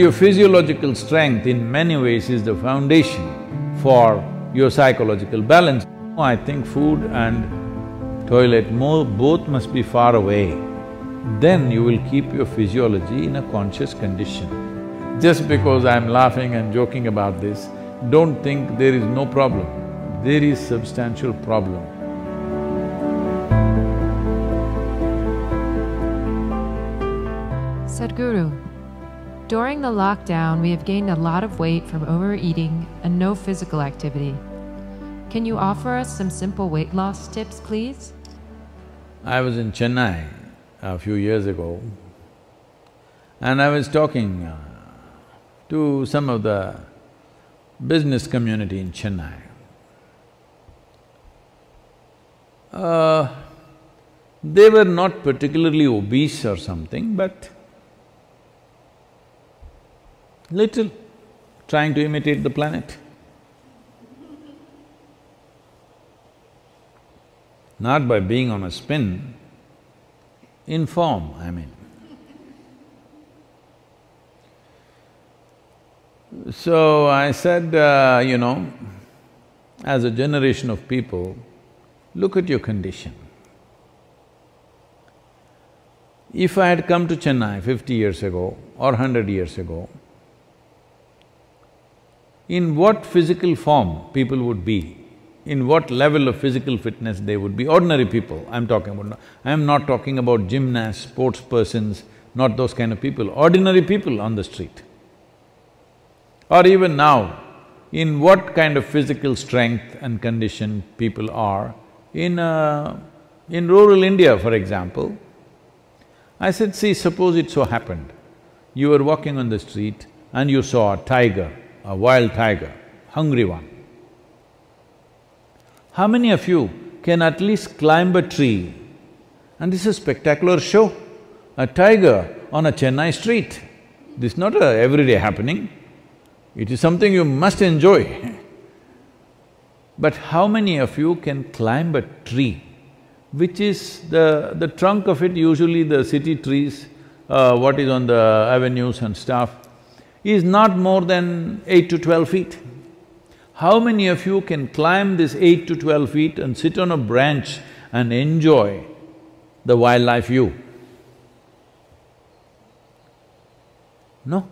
Your physiological strength in many ways is the foundation for your psychological balance. I think food and toilet both must be far away. Then you will keep your physiology in a conscious condition. Just because I'm laughing and joking about this, don't think there is no problem. There is substantial problem. Sadhguru, during the lockdown, we have gained a lot of weight from overeating and no physical activity. Can you offer us some simple weight loss tips, please? I was in Chennai a few years ago and I was talking to some of the business community in Chennai. They were not particularly obese or something, but little trying to imitate the planet. Not by being on a spin, in form, I mean. So I said, as a generation of people, look at your condition. If I had come to Chennai 50 years ago or 100 years ago, in what physical form people would be, in what level of physical fitness they would be, ordinary people I'm talking about. I'm not talking about gymnasts, sports persons, not those kind of people, ordinary people on the street. Or even now, in what kind of physical strength and condition people are in rural India, for example. I said, see, suppose it so happened, you were walking on the street and you saw a tiger, a wild tiger, hungry one. How many of you can at least climb a tree? And this is a spectacular show, a tiger on a Chennai street. This is not a everyday happening, it is something you must enjoy. But how many of you can climb a tree, which is the trunk of it, usually the city trees, what is on the avenues and stuff, is not more than 8 to 12 feet. How many of you can climb this 8 to 12 feet and sit on a branch and enjoy the wildlife view? No.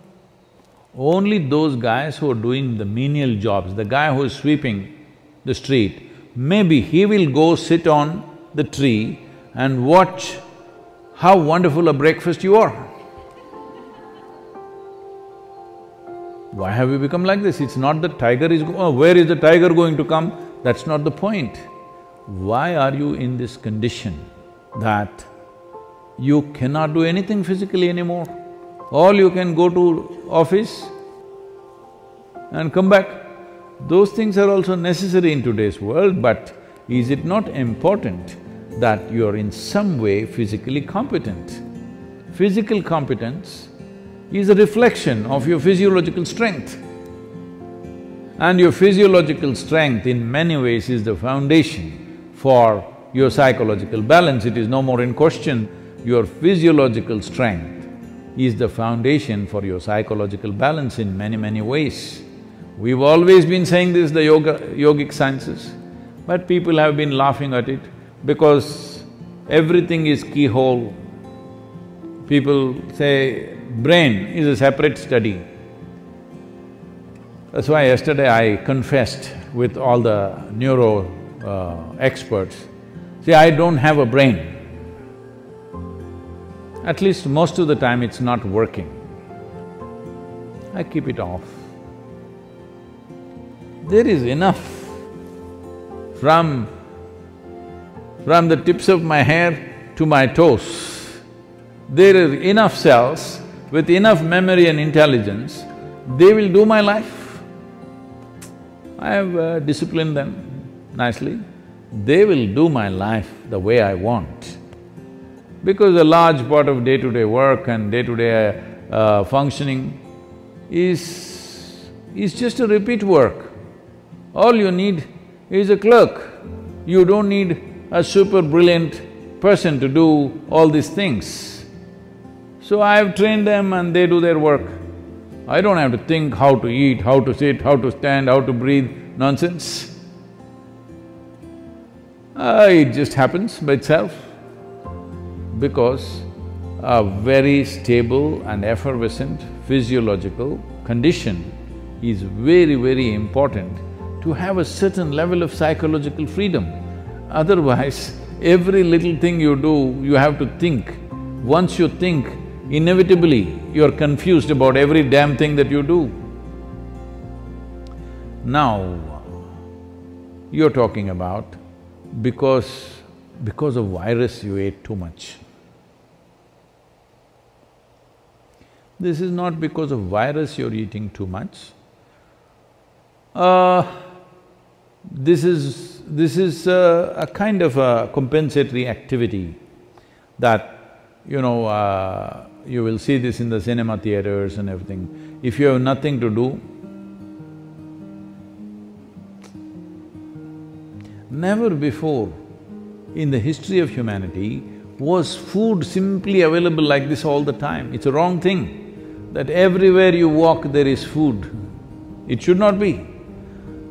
Only those guys who are doing the menial jobs, the guy who is sweeping the street, maybe he will go sit on the tree and watch how wonderful a breakfast you are. Why have we become like this? It's not the tiger is… where is the tiger going to come? That's not the point. Why are you in this condition that you cannot do anything physically anymore? All you can go to office and come back. Those things are also necessary in today's world, but is it not important that you're in some way physically competent? Physical competence is a reflection of your physiological strength. And your physiological strength in many ways is the foundation for your psychological balance. It is no more in question. Your physiological strength is the foundation for your psychological balance in many ways. We've always been saying this, the yogic sciences, but people have been laughing at it because everything is keyhole. People say brain is a separate study. That's why yesterday I confessed with all the neuro experts, see, I don't have a brain. At least most of the time it's not working. I keep it off. There is enough from the tips of my hair to my toes. There are enough cells with enough memory and intelligence, they will do my life. I have disciplined them nicely. They will do my life the way I want. Because a large part of day-to-day work and day-to-day functioning is just a repeat work. All you need is a clerk. You don't need a super brilliant person to do all these things. So I have trained them and they do their work. I don't have to think how to eat, how to sit, how to stand, how to breathe, nonsense. It just happens by itself because a very stable and effervescent physiological condition is very, very important to have a certain level of psychological freedom. Otherwise, every little thing you do, you have to think. Once you think, inevitably you're confused about every damn thing that you do. Now, you're talking about because of virus you ate too much. This is not because of virus you're eating too much. This is a kind of a compensatory activity that, you will see this in the cinema theaters and everything. If you have nothing to do, never before in the history of humanity was food simply available like this all the time. It's a wrong thing, that everywhere you walk there is food. It should not be.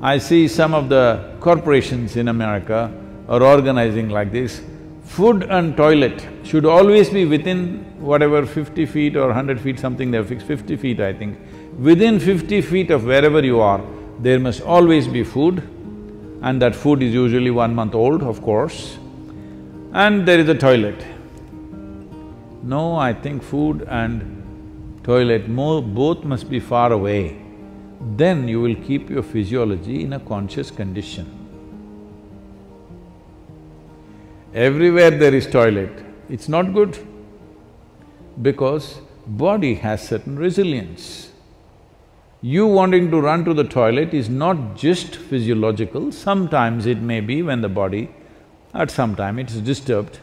I see some of the corporations in America are organizing like this. Food and toilet should always be within whatever 50 feet or 100 feet, something they've fixed, 50 feet I think. Within 50 feet of wherever you are, there must always be food, and that food is usually 1 month old, of course, and there is a toilet. No, I think food and toilet both must be far away. Then you will keep your physiology in a conscious condition. Everywhere there is toilet, it's not good because body has certain resilience. You wanting to run to the toilet is not just physiological, sometimes it may be when the body, at some time it is disturbed,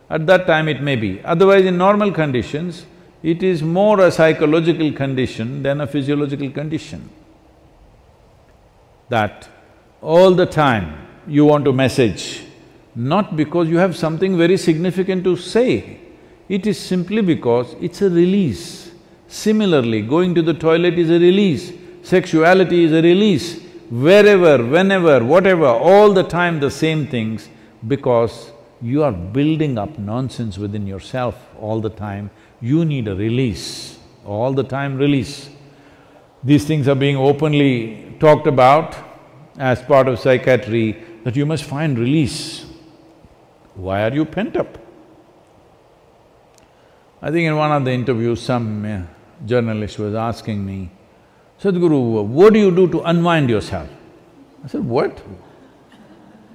at that time it may be. Otherwise, in normal conditions, it is more a psychological condition than a physiological condition. That all the time you want to message, not because you have something very significant to say, it is simply because it's a release. Similarly, going to the toilet is a release, sexuality is a release, wherever, whenever, whatever, all the time the same things, because you are building up nonsense within yourself all the time, you need a release, all the time release. These things are being openly talked about as part of psychiatry, that you must find release. Why are you pent up? I think in one of the interviews, some journalist was asking me, Sadhguru, what do you do to unwind yourself? I said, what?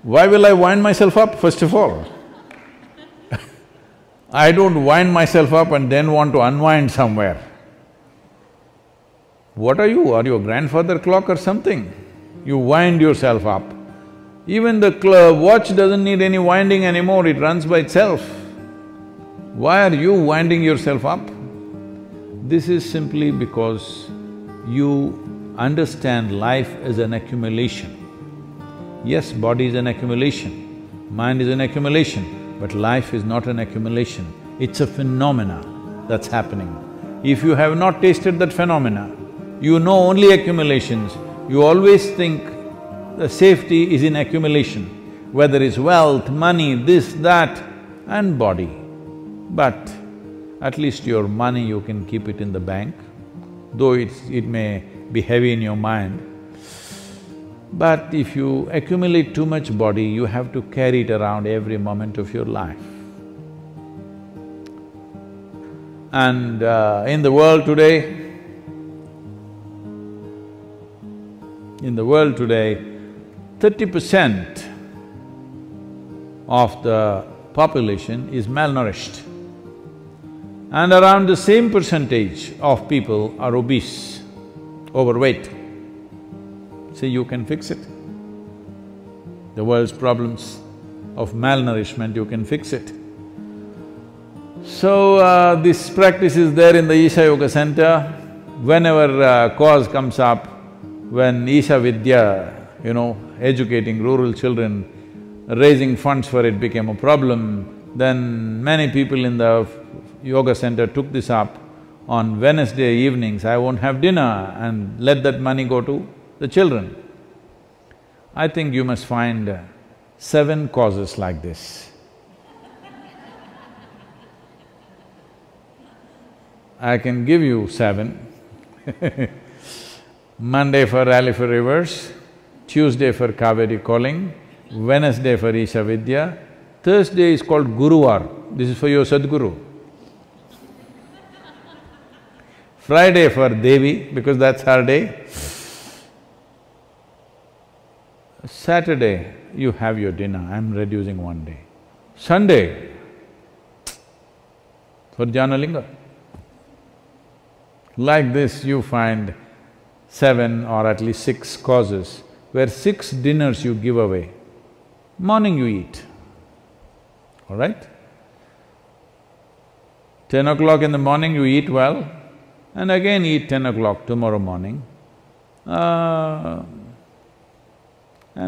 Why will I wind myself up, first of all? I don't wind myself up and then want to unwind somewhere. What are you? Are you a grandfather clock or something? You wind yourself up. Even the watch doesn't need any winding anymore, it runs by itself. Why are you winding yourself up? This is simply because you understand life as an accumulation. Yes, body is an accumulation, mind is an accumulation, but life is not an accumulation, it's a phenomena that's happening. If you have not tasted that phenomena, you know only accumulations, you always think the safety is in accumulation, whether it's wealth, money, this, that, and body. But at least your money you can keep it in the bank, though it may be heavy in your mind. But if you accumulate too much body, you have to carry it around every moment of your life. And in the world today, 30% of the population is malnourished, and around the same percentage of people are obese, overweight. See, you can fix it. The world's problems of malnourishment, you can fix it. So, this practice is there in the Isha Yoga Center. Whenever cause comes up, when Isha Vidya, educating rural children, raising funds for it became a problem, then many people in the yoga center took this up on Wednesday evenings I won't have dinner and let that money go to the children. I think you must find 7 causes like this. I can give you 7. Monday for Rally for Rivers, Tuesday for Kaveri calling, Wednesday for Isha Vidya, Thursday is called Guruvar, this is for your Sadhguru. Friday for Devi, because that's her day. Saturday, you have your dinner, I'm reducing 1 day. Sunday, for Janalinga. Like this, you find 7 or at least 6 causes where 6 dinners you give away. Morning you eat, all right? 10 o'clock in the morning you eat well, and again eat 10 o'clock tomorrow morning. And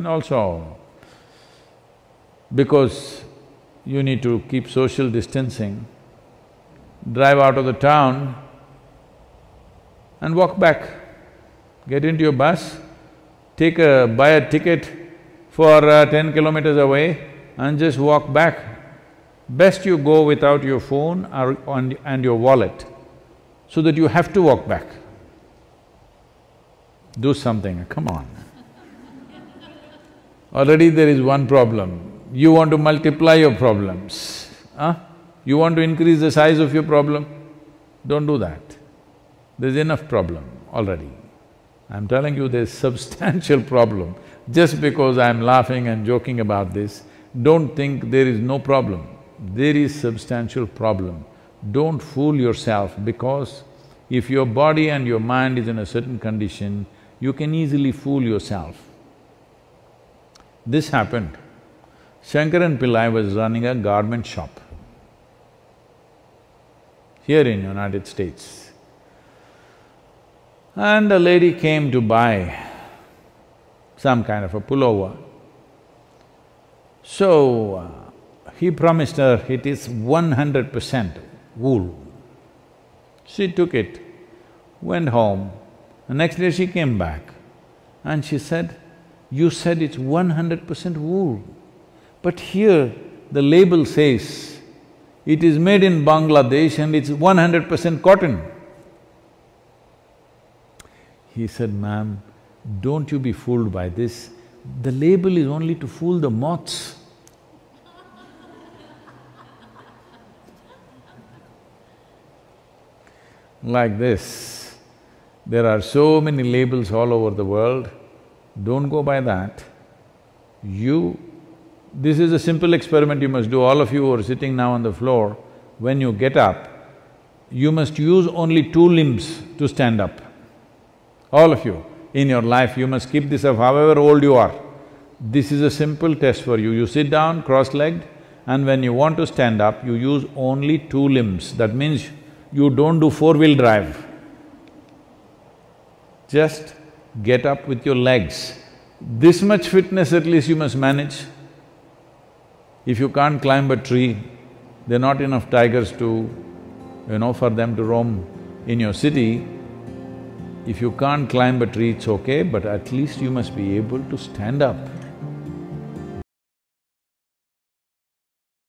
also, because you need to keep social distancing, drive out of the town and walk back. Get into your bus, buy a ticket for 10 kilometers away and just walk back. Best you go without your phone and your wallet, so that you have to walk back. Do something, come on. Already there is one problem, you want to multiply your problems, huh? You want to increase the size of your problem? Don't do that. There's enough problem already. I'm telling you there's substantial problem. Just because I'm laughing and joking about this, don't think there is no problem. There is substantial problem. Don't fool yourself, because if your body and your mind is in a certain condition, you can easily fool yourself. This happened. Shankaran Pillai was running a garment shop here in United States. And a lady came to buy some kind of a pullover. So, he promised her it is 100% wool. She took it, went home. The next day she came back and she said, "You said it's 100% wool, but here the label says it is made in Bangladesh and it's 100% cotton." He said, "Ma'am, don't you be fooled by this. The label is only to fool the moths." Like this, there are so many labels all over the world, don't go by that. This is a simple experiment you must do, all of you who are sitting now on the floor, when you get up, you must use only 2 limbs to stand up. All of you, in your life, you must keep this up however old you are. This is a simple test for you. You sit down cross-legged, and when you want to stand up, you use only 2 limbs. That means you don't do 4-wheel drive. Just get up with your legs. This much fitness at least you must manage. If you can't climb a tree, there are not enough tigers to, for them to roam in your city. If you can't climb a tree, it's okay, but at least you must be able to stand up.